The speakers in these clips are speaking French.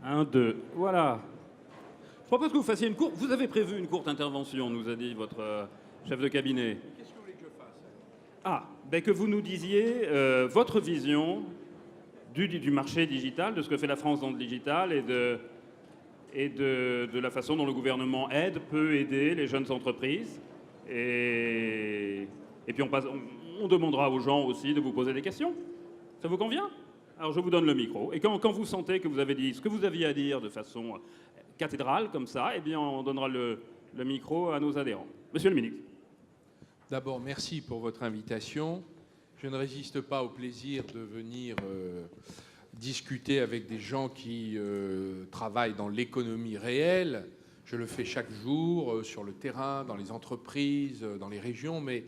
Un, deux, voilà. Je propose que vous fassiez une courte... Vous avez prévu une courte intervention, nous a dit votre chef de cabinet. Qu'est-ce que vous voulez que je fasse? Ah, ben que vous nous disiez votre vision du marché digital, de ce que fait la France dans le digital et de la façon dont le gouvernement peut aider les jeunes entreprises. Et puis on demandera aux gens aussi de vous poser des questions. Ça vous convient? Alors je vous donne le micro. Et quand vous sentez que vous avez dit ce que vous aviez à dire de façon cathédrale, comme ça, eh bien on donnera le micro à nos adhérents. Monsieur le ministre. D'abord, merci pour votre invitation. Je ne résiste pas au plaisir de venir discuter avec des gens qui travaillent dans l'économie réelle. Je le fais chaque jour sur le terrain, dans les entreprises, dans les régions, mais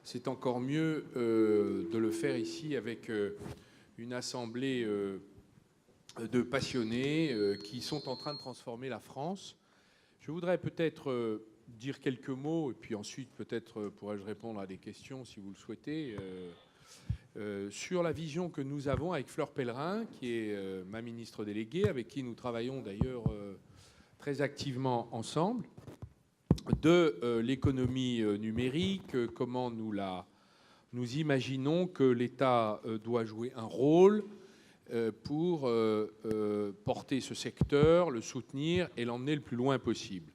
c'est encore mieux de le faire ici avec une assemblée de passionnés qui sont en train de transformer la France. Je voudrais peut-être dire quelques mots, et puis ensuite peut-être pourrais-je répondre à des questions si vous le souhaitez, sur la vision que nous avons avec Fleur Pellerin, qui est ma ministre déléguée, avec qui nous travaillons d'ailleurs très activement ensemble, de l'économie numérique, comment nous imaginons que l'État doit jouer un rôle pour porter ce secteur, le soutenir et l'emmener le plus loin possible.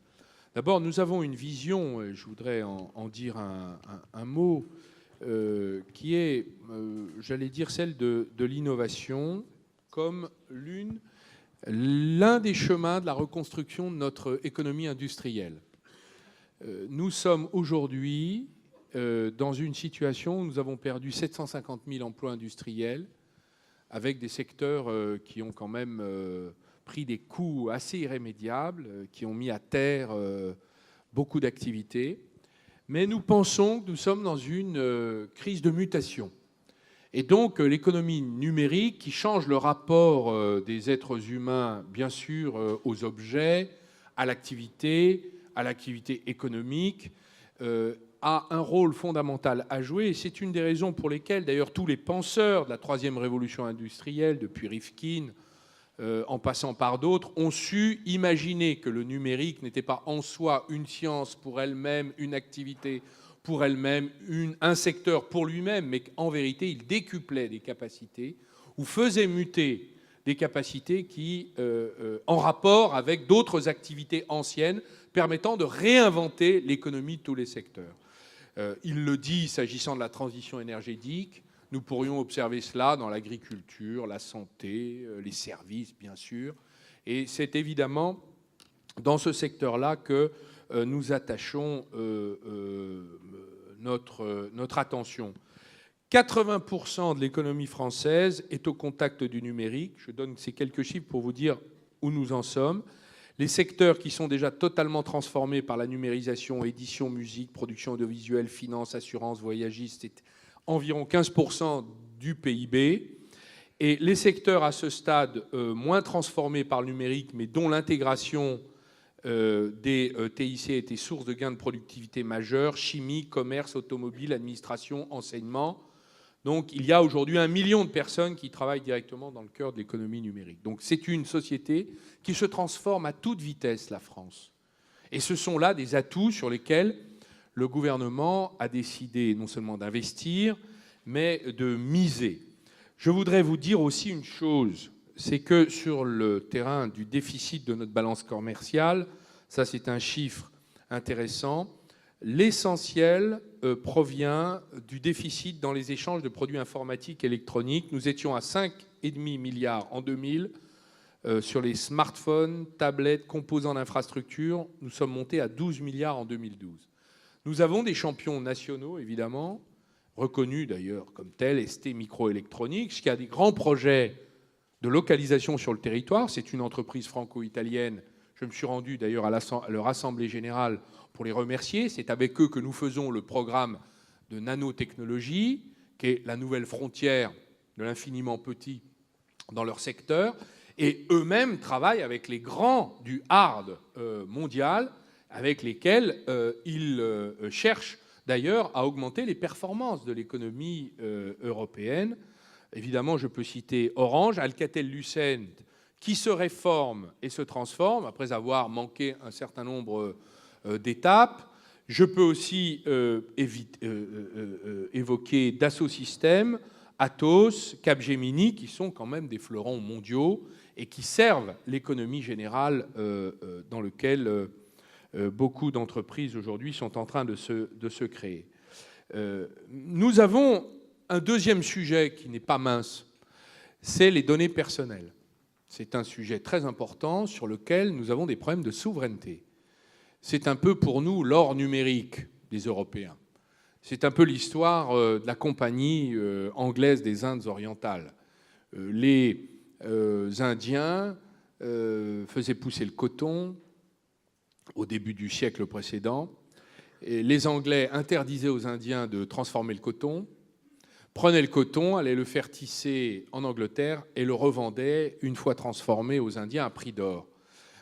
D'abord, nous avons une vision, et je voudrais en dire un mot, qui est, j'allais dire, celle de l'innovation comme l'un des chemins de la reconstruction de notre économie industrielle. Nous sommes aujourd'hui dans une situation où nous avons perdu 750 000 emplois industriels, avec des secteurs qui ont quand même pris des coups assez irrémédiables, qui ont mis à terre beaucoup d'activités. Mais nous pensons que nous sommes dans une crise de mutation. Et donc l'économie numérique qui change le rapport des êtres humains, bien sûr, aux objets, à l'activité économique, a un rôle fondamental à jouer. Et c'est une des raisons pour lesquelles, d'ailleurs, tous les penseurs de la troisième révolution industrielle, depuis Rifkin, en passant par d'autres, ont su imaginer que le numérique n'était pas en soi une science pour elle-même, une activité pour elle-même, un secteur pour lui-même, mais qu'en vérité, il décuplait des capacités ou faisait muter des capacités qui, en rapport avec d'autres activités anciennes, permettant de réinventer l'économie de tous les secteurs. Il le dit s'agissant de la transition énergétique. Nous pourrions observer cela dans l'agriculture, la santé, les services, bien sûr. Et c'est évidemment dans ce secteur-là que nous attachons notre attention. 80% de l'économie française est au contact du numérique. Je donne ces quelques chiffres pour vous dire où nous en sommes. Les secteurs qui sont déjà totalement transformés par la numérisation, édition, musique, production audiovisuelle, finance, assurance, voyagistes, c'est environ 15% du PIB. Et les secteurs à ce stade moins transformés par le numérique, mais dont l'intégration des TIC a été source de gains de productivité majeurs, chimie, commerce, automobile, administration, enseignement. Donc il y a aujourd'hui 1 million de personnes qui travaillent directement dans le cœur de l'économie numérique. Donc c'est une société qui se transforme à toute vitesse, la France. Et ce sont là des atouts sur lesquels le gouvernement a décidé non seulement d'investir, mais de miser. Je voudrais vous dire aussi une chose, c'est que sur le terrain du déficit de notre balance commerciale, ça c'est un chiffre intéressant, l'essentiel provient du déficit dans les échanges de produits informatiques et électroniques. Nous étions à 5,5 milliards en 2000 sur les smartphones, tablettes, composants d'infrastructures. Nous sommes montés à 12 milliards en 2012. Nous avons des champions nationaux, évidemment, reconnus d'ailleurs comme tels, ST Microélectronique, qui a des grands projets de localisation sur le territoire. C'est une entreprise franco-italienne. Je me suis rendu d'ailleurs à leur assemblée générale pour les remercier. C'est avec eux que nous faisons le programme de nanotechnologie, qui est la nouvelle frontière de l'infiniment petit dans leur secteur. Et eux-mêmes travaillent avec les grands du hard mondial, avec lesquels ils cherchent d'ailleurs à augmenter les performances de l'économie européenne. Évidemment, je peux citer Orange, Alcatel-Lucent, qui se réforme et se transforme après avoir manqué un certain nombre d'étapes. Je peux aussi évoquer Dassault Systèmes, Atos, Capgemini, qui sont quand même des fleurons mondiaux et qui servent l'économie générale dans laquelle beaucoup d'entreprises aujourd'hui sont en train de se créer. Nous avons un deuxième sujet qui n'est pas mince, c'est les données personnelles. C'est un sujet très important sur lequel nous avons des problèmes de souveraineté. C'est un peu pour nous l'or numérique des Européens. C'est un peu l'histoire de la compagnie anglaise des Indes orientales. Les Indiens faisaient pousser le coton au début du siècle précédent. Et les Anglais interdisaient aux Indiens de transformer le coton, prenaient le coton, allaient le faire tisser en Angleterre et le revendaient une fois transformé aux Indiens à prix d'or.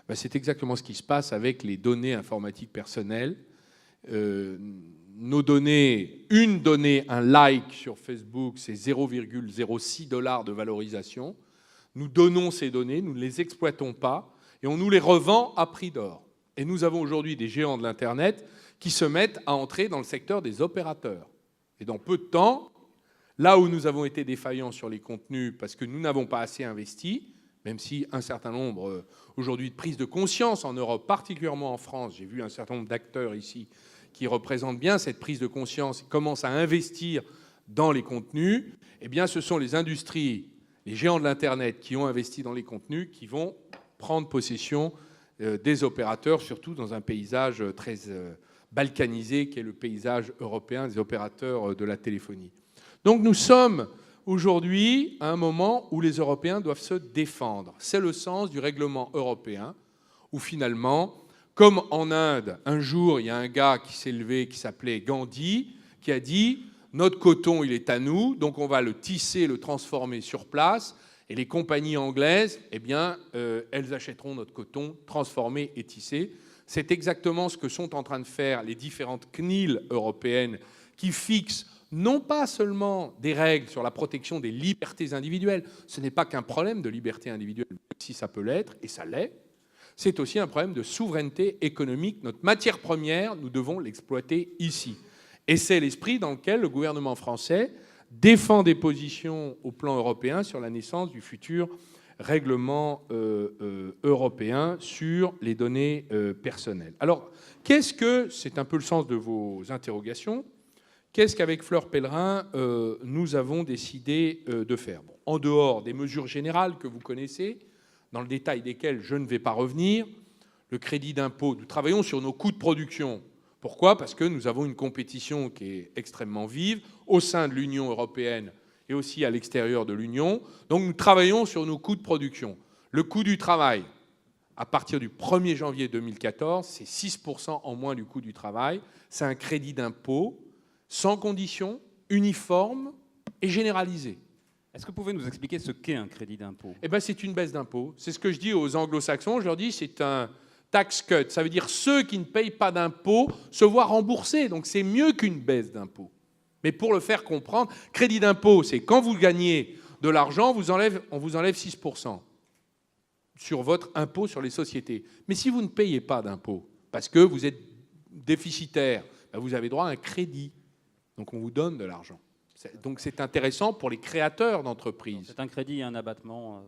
Ben, c'est exactement ce qui se passe avec les données informatiques personnelles. Nos données, une donnée, un like sur Facebook, c'est 0,06 $ de valorisation. Nous donnons ces données, nous ne les exploitons pas et on nous les revend à prix d'or. Et nous avons aujourd'hui des géants de l'Internet qui se mettent à entrer dans le secteur des opérateurs. Et dans peu de temps, là où nous avons été défaillants sur les contenus parce que nous n'avons pas assez investi, même si un certain nombre aujourd'hui de prises de conscience en Europe, particulièrement en France, j'ai vu un certain nombre d'acteurs ici qui représentent bien cette prise de conscience et commencent à investir dans les contenus, eh bien ce sont les industries, les géants de l'Internet qui ont investi dans les contenus qui vont prendre possession des opérateurs, surtout dans un paysage très balkanisé qui est le paysage européen des opérateurs de la téléphonie. Donc nous sommes aujourd'hui à un moment où les Européens doivent se défendre. C'est le sens du règlement européen où finalement, comme en Inde, un jour, il y a un gars qui s'est levé, qui s'appelait Gandhi, qui a dit « Notre coton, il est à nous, donc on va le tisser, le transformer sur place. » Et les compagnies anglaises, eh bien, elles achèteront notre coton transformé et tissé. C'est exactement ce que sont en train de faire les différentes CNIL européennes qui fixent non pas seulement des règles sur la protection des libertés individuelles, ce n'est pas qu'un problème de liberté individuelle, si ça peut l'être, et ça l'est, c'est aussi un problème de souveraineté économique. Notre matière première, nous devons l'exploiter ici. Et c'est l'esprit dans lequel le gouvernement français défend des positions au plan européen sur la naissance du futur règlement européen sur les données personnelles. Alors, c'est un peu le sens de vos interrogations, qu'est-ce qu'avec Fleur Pellerin, nous avons décidé de faire ? Bon, en dehors des mesures générales que vous connaissez, dans le détail desquelles je ne vais pas revenir, le crédit d'impôt, nous travaillons sur nos coûts de production. Pourquoi ? Parce que nous avons une compétition qui est extrêmement vive au sein de l'Union européenne et aussi à l'extérieur de l'Union. Donc nous travaillons sur nos coûts de production. Le coût du travail, à partir du 1er janvier 2014, c'est 6% en moins du coût du travail. C'est un crédit d'impôt sans condition, uniforme et généralisé. Est-ce que vous pouvez nous expliquer ce qu'est un crédit d'impôt ? Eh bien, c'est une baisse d'impôt. C'est ce que je dis aux anglo-saxons. Je leur dis c'est un tax cut. Ça veut dire ceux qui ne payent pas d'impôt se voient rembourser. Donc c'est mieux qu'une baisse d'impôt. Mais pour le faire comprendre, crédit d'impôt, c'est quand vous gagnez de l'argent, on vous enlève 6% sur votre impôt sur les sociétés. Mais si vous ne payez pas d'impôt, parce que vous êtes déficitaire, ben vous avez droit à un crédit. Donc on vous donne de l'argent. Donc c'est intéressant pour les créateurs d'entreprises. C'est un crédit et un abattement.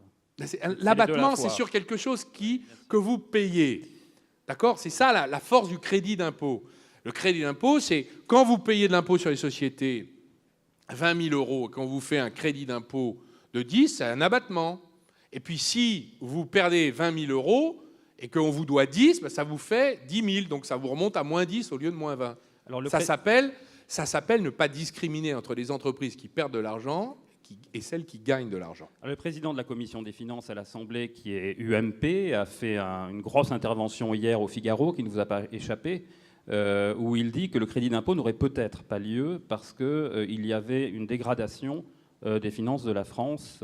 L'abattement, c'est sur quelque chose que vous payez. D'accord ? C'est ça la force du crédit d'impôt. Le crédit d'impôt, c'est quand vous payez de l'impôt sur les sociétés 20 000 €, quand vous faites un crédit d'impôt de 10, c'est un abattement. Et puis si vous perdez 20 000 € et qu'on vous doit 10, ben ça vous fait 10 000. Donc ça vous remonte à moins 10 au lieu de moins 20. Alors ça s'appelle ne pas discriminer entre les entreprises qui perdent de l'argent et celles qui gagnent de l'argent. Le président de la Commission des finances à l'Assemblée, qui est UMP, a fait une grosse intervention hier au Figaro, qui ne vous a pas échappé, où il dit que le crédit d'impôt n'aurait peut-être pas lieu parce qu'il y avait une dégradation des finances de la France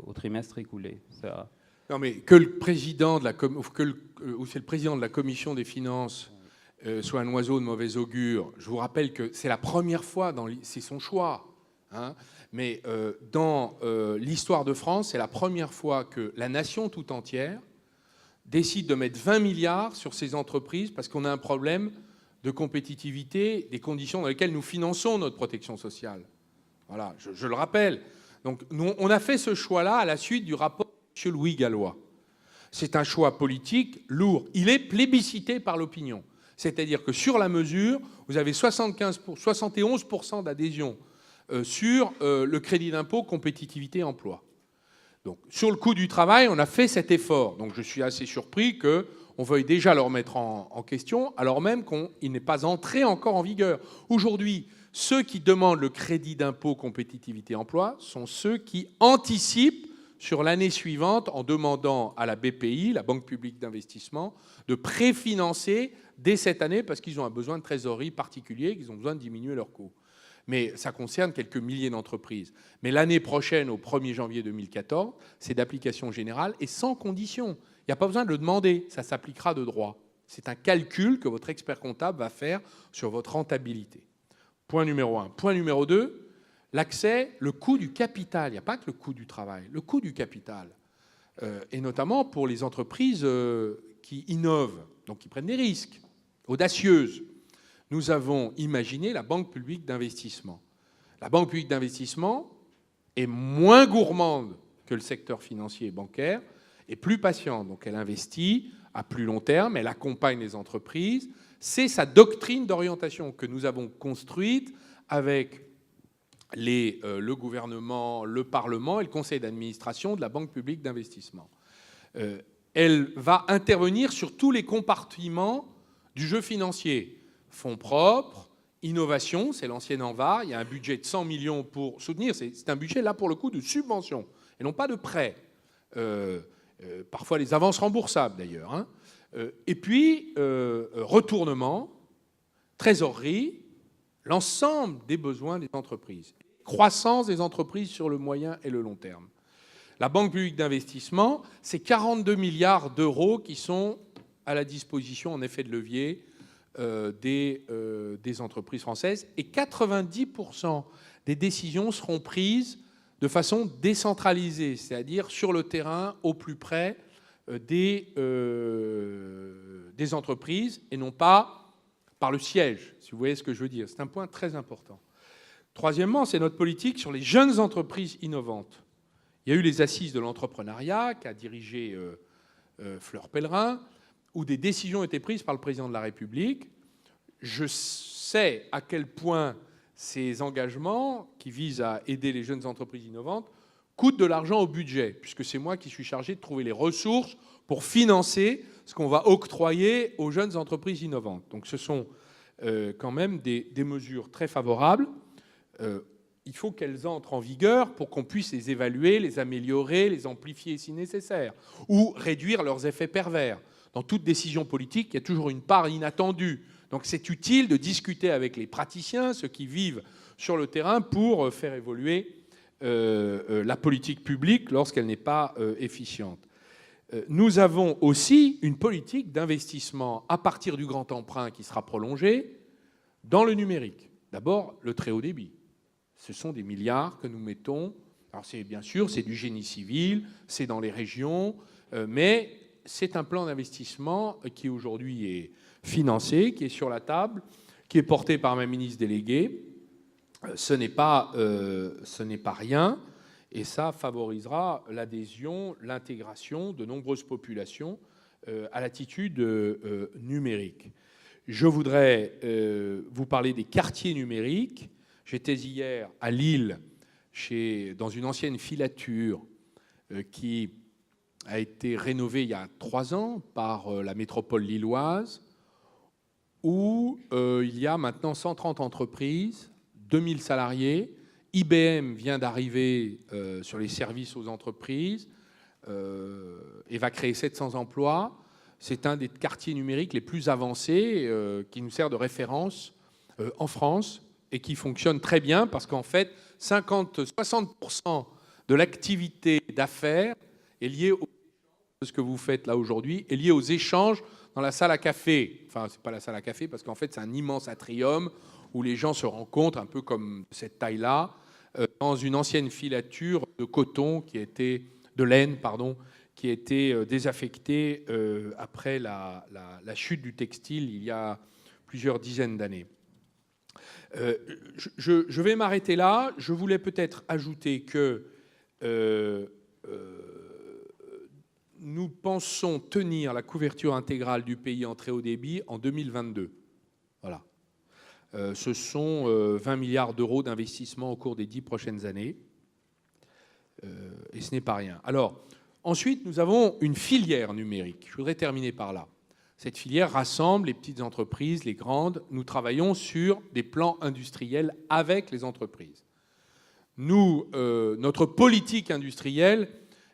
au trimestre écoulé. Ça... Non, mais que le président de c'est le président de la Commission des finances soit un oiseau de mauvais augure. Je vous rappelle que c'est la première fois, c'est son choix. hein, mais dans l'histoire de France, c'est la première fois que la nation tout entière décide de mettre 20 milliards sur ces entreprises parce qu'on a un problème de compétitivité des conditions dans lesquelles nous finançons notre protection sociale. Voilà, je le rappelle. Donc, nous, on a fait ce choix-là à la suite du rapport de M. Louis Gallois. C'est un choix politique lourd. Il est plébiscité par l'opinion. C'est-à-dire que sur la mesure, vous avez 71% d'adhésion sur le crédit d'impôt compétitivité emploi. Donc, sur le coût du travail, on a fait cet effort. Donc, je suis assez surpris qu'on veuille déjà le remettre en question, alors même qu'il n'est pas entré encore en vigueur. Aujourd'hui, ceux qui demandent le crédit d'impôt compétitivité emploi sont ceux qui anticipent sur l'année suivante en demandant à la BPI, la Banque publique d'investissement, de préfinancer dès cette année parce qu'ils ont un besoin de trésorerie particulier, qu'ils ont besoin de diminuer leurs coûts. Mais ça concerne quelques milliers d'entreprises. Mais l'année prochaine, au 1er janvier 2014, c'est d'application générale et sans condition. Il n'y a pas besoin de le demander, ça s'appliquera de droit. C'est un calcul que votre expert comptable va faire sur votre rentabilité. Point numéro 1. Point numéro 2, l'accès, le coût du capital. Il n'y a pas que le coût du travail, le coût du capital. Et notamment pour les entreprises qui innovent, donc qui prennent des risques, audacieuses. Nous avons imaginé la Banque publique d'investissement. La Banque publique d'investissement est moins gourmande que le secteur financier et bancaire et plus patiente. Donc elle investit à plus long terme, elle accompagne les entreprises. C'est sa doctrine d'orientation que nous avons construite avec le gouvernement, le Parlement et le conseil d'administration de la Banque publique d'investissement. Elle va intervenir sur tous les compartiments du jeu financier. Fonds propres, innovation, c'est l'ancienne ANVA, il y a un budget de 100 millions pour soutenir, c'est un budget là pour le coup de subvention, et non pas de prêt. Parfois les avances remboursables d'ailleurs. Hein. Et puis, retournement, trésorerie, l'ensemble des besoins des entreprises. Croissance des entreprises sur le moyen et le long terme. La Banque publique d'investissement, c'est 42 milliards d'euros qui sont à la disposition en effet de levier des entreprises françaises. Et 90% des décisions seront prises de façon décentralisée, c'est-à-dire sur le terrain, au plus près des entreprises, et non pas par le siège, si vous voyez ce que je veux dire. C'est un point très important. Troisièmement, c'est notre politique sur les jeunes entreprises innovantes. Il y a eu les assises de l'entrepreneuriat qu'a dirigé Fleur Pellerin, où des décisions étaient prises par le président de la République. Je sais à quel point ces engagements, qui visent à aider les jeunes entreprises innovantes, coûtent de l'argent au budget, puisque c'est moi qui suis chargé de trouver les ressources pour financer ce qu'on va octroyer aux jeunes entreprises innovantes. Donc ce sont quand même des mesures très favorables. Il faut qu'elles entrent en vigueur pour qu'on puisse les évaluer, les améliorer, les amplifier si nécessaire, ou réduire leurs effets pervers. Dans toute décision politique, il y a toujours une part inattendue. Donc c'est utile de discuter avec les praticiens, ceux qui vivent sur le terrain, pour faire évoluer la politique publique lorsqu'elle n'est pas efficiente. Nous avons aussi une politique d'investissement à partir du grand emprunt qui sera prolongé dans le numérique. D'abord, le très haut débit. Ce sont des milliards que nous mettons. Alors bien sûr, c'est du génie civil, c'est dans les régions, mais c'est un plan d'investissement qui aujourd'hui est financé, qui est sur la table, qui est porté par ma ministre déléguée. Ce n'est pas rien, et ça favorisera l'adhésion, l'intégration de nombreuses populations à l'attitude numérique. Je voudrais vous parler des quartiers numériques. J'étais hier à Lille, dans une ancienne filature qui a été rénovée il y a 3 ans par la métropole lilloise, où il y a maintenant 130 entreprises, 2000 salariés. IBM vient d'arriver sur les services aux entreprises et va créer 700 emplois. C'est un des quartiers numériques les plus avancés qui nous sert de référence en France et qui fonctionne très bien parce qu'en fait, 50-60% de l'activité d'affaires est liée ce que vous faites là aujourd'hui est lié aux échanges dans la salle à café. Enfin, c'est pas la salle à café parce qu'en fait, c'est un immense atrium où les gens se rencontrent un peu comme cette taille-là dans une ancienne filature de coton de laine, qui a été désaffectée après la chute du textile il y a plusieurs dizaines d'années. Je vais m'arrêter là. Je voulais peut-être ajouter que nous pensons tenir la couverture intégrale du pays en très haut débit en 2022. Voilà. Ce sont 20 milliards d'euros d'investissement au cours des 10 prochaines années. Et ce n'est pas rien. Alors, ensuite, nous avons une filière numérique. Je voudrais terminer par là. Cette filière rassemble les petites entreprises, les grandes. Nous travaillons sur des plans industriels avec les entreprises. Notre politique industrielle,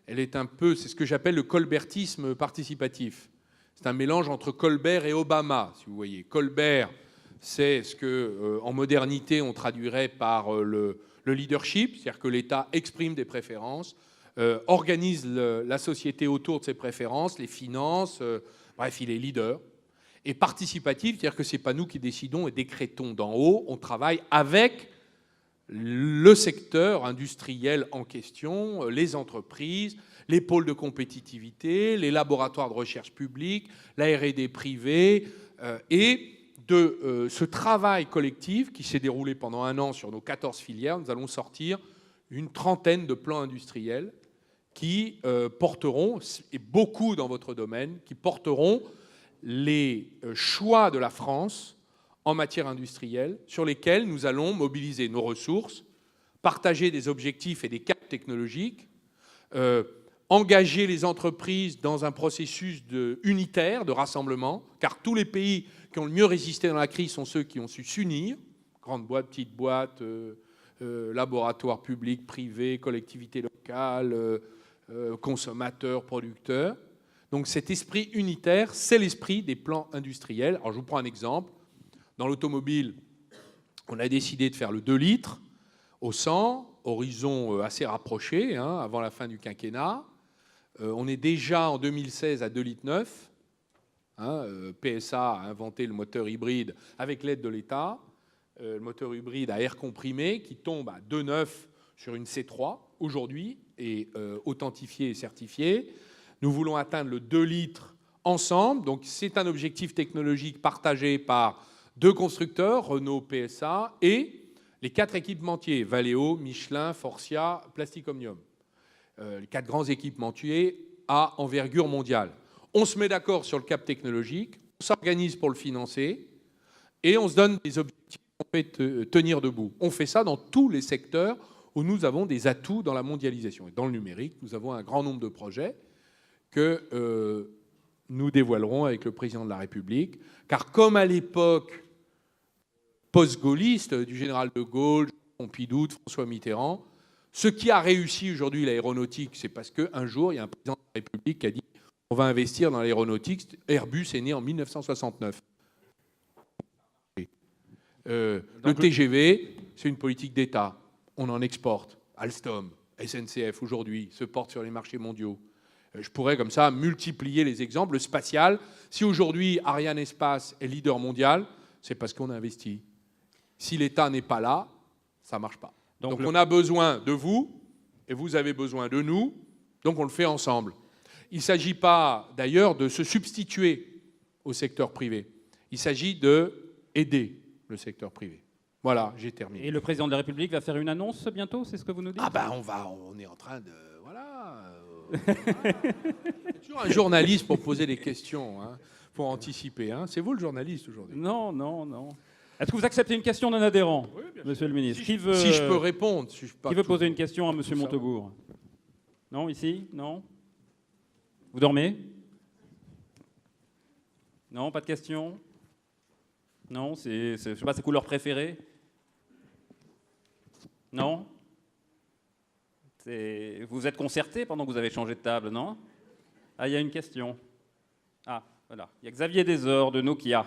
elle est un peu, c'est ce que j'appelle le colbertisme participatif. C'est un mélange entre Colbert et Obama, si vous voyez. Colbert, c'est ce que, en modernité, on traduirait par le leadership, c'est-à-dire que l'État exprime des préférences, organise la société autour de ses préférences, les finance, bref, il est leader. Et participatif, c'est-à-dire que ce n'est pas nous qui décidons et décrétons d'en haut, on travaille avec le secteur industriel en question, les entreprises, les pôles de compétitivité, les laboratoires de recherche publics, la R&D privée, et de ce travail collectif qui s'est déroulé pendant 1 an sur nos 14 filières, nous allons sortir une trentaine de plans industriels qui porteront, et beaucoup dans votre domaine, qui porteront les choix de la France en matière industrielle, sur lesquels nous allons mobiliser nos ressources, partager des objectifs et des caps technologiques, engager les entreprises dans un processus unitaire de rassemblement, car tous les pays qui ont le mieux résisté dans la crise sont ceux qui ont su s'unir, grandes boîtes, petites boîtes, laboratoires publics, privés, collectivités locales, consommateurs, producteurs. Donc cet esprit unitaire, c'est l'esprit des plans industriels. Alors je vous prends un exemple. Dans l'automobile, on a décidé de faire le 2 litres au 100, horizon assez rapproché, avant la fin du quinquennat. On est déjà en 2016 à 2,9 litres. PSA a inventé le moteur hybride avec l'aide de l'État. Le moteur hybride à air comprimé qui tombe à 2,9 sur une C3 aujourd'hui et authentifié et certifié. Nous voulons atteindre le 2 litres ensemble. Donc c'est un objectif technologique partagé par 2 constructeurs, Renault, PSA, et les 4 équipementiers, Valeo, Michelin, Forcia, Plastic Omnium. Les 4 grands équipementiers à envergure mondiale. On se met d'accord sur le cap technologique, on s'organise pour le financer, et on se donne des objectifs qu'on peut tenir debout. On fait ça dans tous les secteurs où nous avons des atouts dans la mondialisation. Et dans le numérique, nous avons un grand nombre de projets que nous dévoilerons avec le président de la République. Car comme à l'époque post-gaulliste du général de Gaulle, Pompidou, François Mitterrand, ce qui a réussi aujourd'hui l'aéronautique, c'est parce qu'un jour, il y a un président de la République qui a dit on va investir dans l'aéronautique. Airbus est né en 1969. Le TGV, c'est une politique d'État. On en exporte. Alstom, SNCF aujourd'hui se portent sur les marchés mondiaux. Je pourrais comme ça multiplier les exemples. Le spatial, si aujourd'hui Ariane Espace est leader mondial, c'est parce qu'on a investi. Si l'État n'est pas là, ça ne marche pas. Donc on a besoin de vous, et vous avez besoin de nous, donc on le fait ensemble. Il ne s'agit pas d'ailleurs de se substituer au secteur privé. Il s'agit d'aider le secteur privé. Voilà, j'ai terminé. Et le président de la République va faire une annonce bientôt, c'est ce que vous nous dites ? Ah ben on est en train de... Voilà. C'est toujours un journaliste pour poser des questions, pour anticiper. C'est vous le journaliste aujourd'hui ? Non, non, non. Est-ce que vous acceptez une question d'un adhérent, oui, monsieur le ministre ? Si je peux répondre. Si qui veut poser une question à monsieur Montebourg ? Non, ici ? Non ? Vous dormez ? Non, pas de questions ? Non, je sais pas, c'est couleur préférée ? Non ? Vous êtes concerté pendant que vous avez changé de table, non ? Ah, il y a une question. Ah, voilà. Il y a Xavier Desor de Nokia.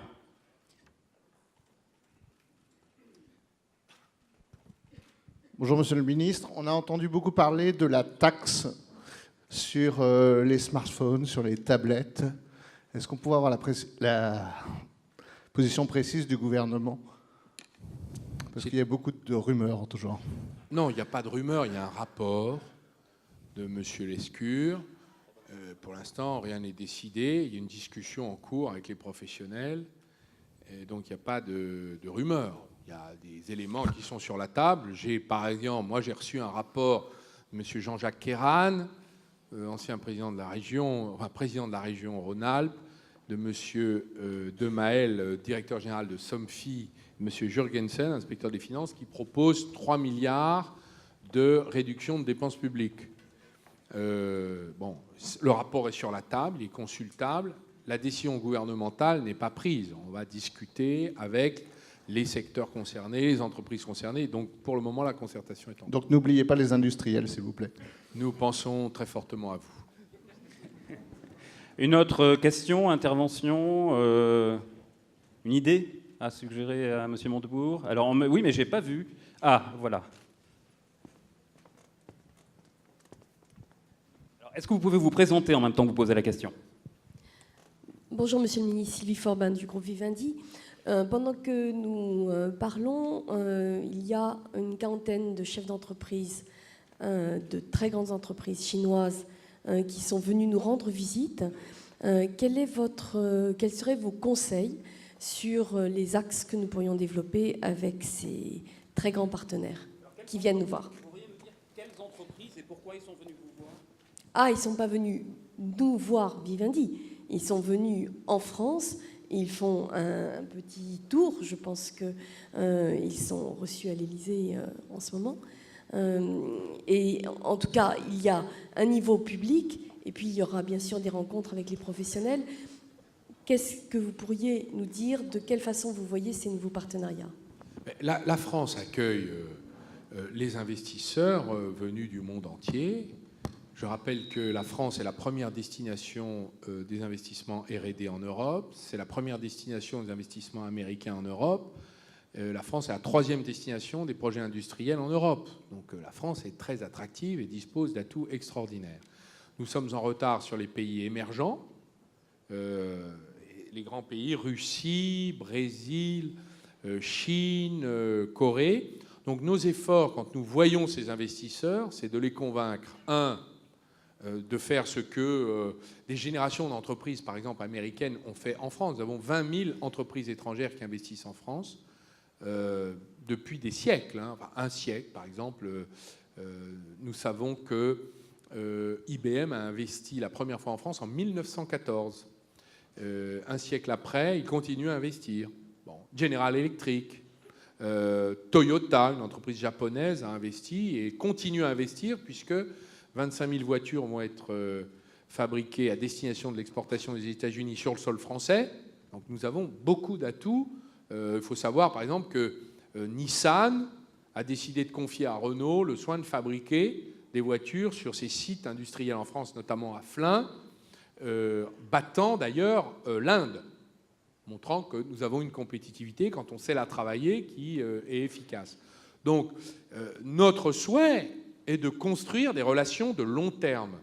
Bonjour Monsieur le Ministre. On a entendu beaucoup parler de la taxe sur les smartphones, sur les tablettes. Est-ce qu'on pourrait avoir la position précise du gouvernement ? Parce qu'il y a beaucoup de rumeurs toujours. Non, il n'y a pas de rumeur, il y a un rapport de M. Lescure. Pour l'instant, rien n'est décidé. Il y a une discussion en cours avec les professionnels. Et donc, il n'y a pas de rumeur. Il y a des éléments qui sont sur la table. Par exemple, moi, j'ai reçu un rapport de M. Jean-Jacques Kéran, ancien président de la région Rhône-Alpes, de M. Demaël, directeur général de Somfy, M. Jurgensen, inspecteur des finances, qui propose 3 milliards de réduction de dépenses publiques. Le rapport est sur la table, il est consultable. La décision gouvernementale n'est pas prise. On va discuter avec les secteurs concernés, les entreprises concernées. Donc, pour le moment, la concertation est en cours. Donc, n'oubliez pas les industriels, s'il vous plaît. Nous pensons très fortement à vous. Une autre question, intervention, une idée à suggérer à M. Montebourg? Alors, oui, mais je n'ai pas vu. Ah, voilà. Est-ce que vous pouvez vous présenter en même temps que vous posez la question? Bonjour Monsieur le Ministre, Sylvie Forbin du groupe Vivendi. Pendant que nous parlons, il y a une quarantaine de chefs d'entreprise, de très grandes entreprises chinoises qui sont venus nous rendre visite. Quels seraient vos conseils sur les axes que nous pourrions développer avec ces très grands partenaires qui viennent nous voir? Vous pourriez nous dire quelles entreprises et pourquoi ils sont venus vous voir? Ah, ils ne sont pas venus nous voir Vivendi. Ils sont venus en France. Ils font un petit tour. Je pense qu'ils sont reçus à l'Élysée en ce moment. Et en tout cas, il y a un niveau public. Et puis, il y aura bien sûr des rencontres avec les professionnels. Qu'est-ce que vous pourriez nous dire? De quelle façon vous voyez ces nouveaux partenariats? La France accueille les investisseurs venus du monde entier. Je rappelle que la France est la première destination des investissements R&D en Europe. C'est la première destination des investissements américains en Europe. La France est la troisième destination des projets industriels en Europe. Donc la France est très attractive et dispose d'atouts extraordinaires. Nous sommes en retard sur les pays émergents. Les grands pays, Russie, Brésil, Chine, Corée. Donc nos efforts, quand nous voyons ces investisseurs, c'est de les convaincre, de faire ce que des générations d'entreprises, par exemple américaines, ont fait en France. Nous avons 20 000 entreprises étrangères qui investissent en France depuis des siècles. Enfin, un siècle, par exemple. Nous savons que IBM a investi la première fois en France en 1914. Un siècle après, il continue à investir. General Electric, Toyota, une entreprise japonaise, a investi et continue à investir puisque 25 000 voitures vont être fabriquées à destination de l'exportation des États-Unis sur le sol français. Donc nous avons beaucoup d'atouts. Il faut savoir, par exemple, que Nissan a décidé de confier à Renault le soin de fabriquer des voitures sur ses sites industriels en France, notamment à Flins, battant d'ailleurs l'Inde, montrant que nous avons une compétitivité, quand on sait la travailler, qui est efficace. Donc notre souhait est de construire des relations de long terme,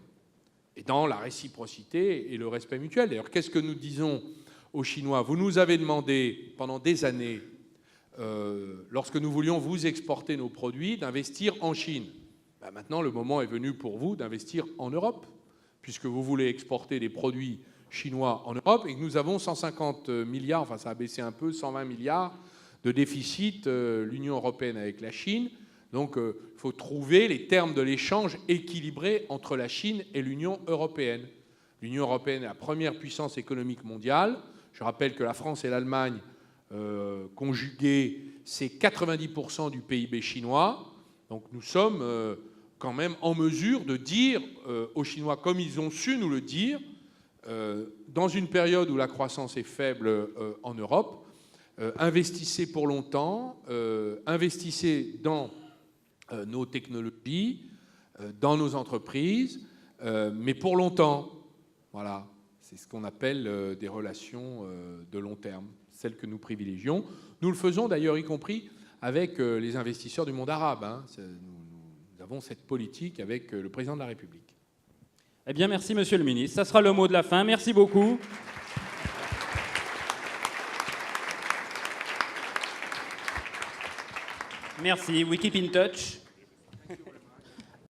et dans la réciprocité et le respect mutuel. D'ailleurs, qu'est-ce que nous disons aux Chinois? Vous nous avez demandé pendant des années, lorsque nous voulions vous exporter nos produits, d'investir en Chine. Maintenant, le moment est venu pour vous d'investir en Europe, puisque vous voulez exporter des produits chinois en Europe, et que nous avons 150 milliards, enfin ça a baissé un peu, 120 milliards de déficit, l'Union européenne avec la Chine. Donc il faut trouver les termes de l'échange équilibrés entre la Chine et l'Union européenne. L'Union européenne est la première puissance économique mondiale. Je rappelle que la France et l'Allemagne, conjuguées, c'est 90% du PIB chinois. Donc nous sommes quand même en mesure de dire aux Chinois, comme ils ont su nous le dire, dans une période où la croissance est faible en Europe, investissez pour longtemps, investissez dans nos technologies, dans nos entreprises, mais pour longtemps. Voilà, c'est ce qu'on appelle des relations de long terme, celles que nous privilégions. Nous le faisons d'ailleurs, y compris avec les investisseurs du monde arabe. Nous avons cette politique avec le président de la République. Eh bien, merci, Monsieur le Ministre. Ça sera le mot de la fin. Merci beaucoup. Merci. We keep in touch.